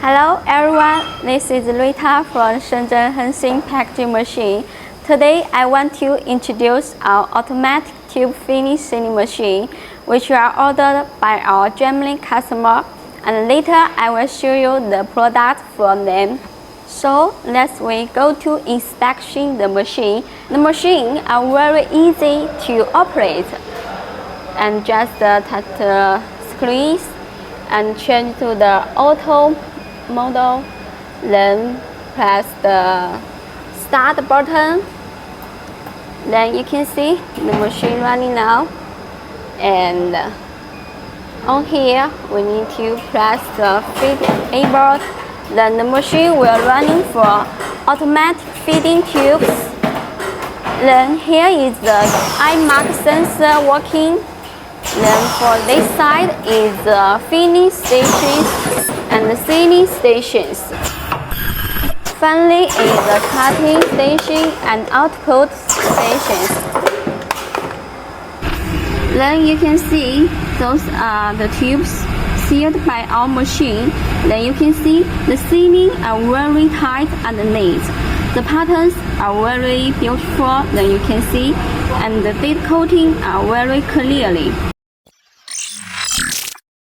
Hello everyone, this is Rita from Shenzhen Hensing Packaging Machine. Today I want to introduce our automatic tube finish sealing machine, which are ordered by our German customer, and later I will show you the product from them. So let's go to inspection the machine. The machine are very easy to operate, and just touch the screens and change to the auto model, then press the start button. Then you can see the machine running now, and on here we need to press the feed A button. Then the machine will running for automatic feeding tubes. Then here is the eye mark sensor working. Then for this side is the finish stations and the sealing stations. Finally is the cutting station and output stations. Then you can see those are the tubes sealed by our machine. Then you can see the sealing are very tight and neat. The patterns are very beautiful. Then you can see, and the bit coating are very clearly.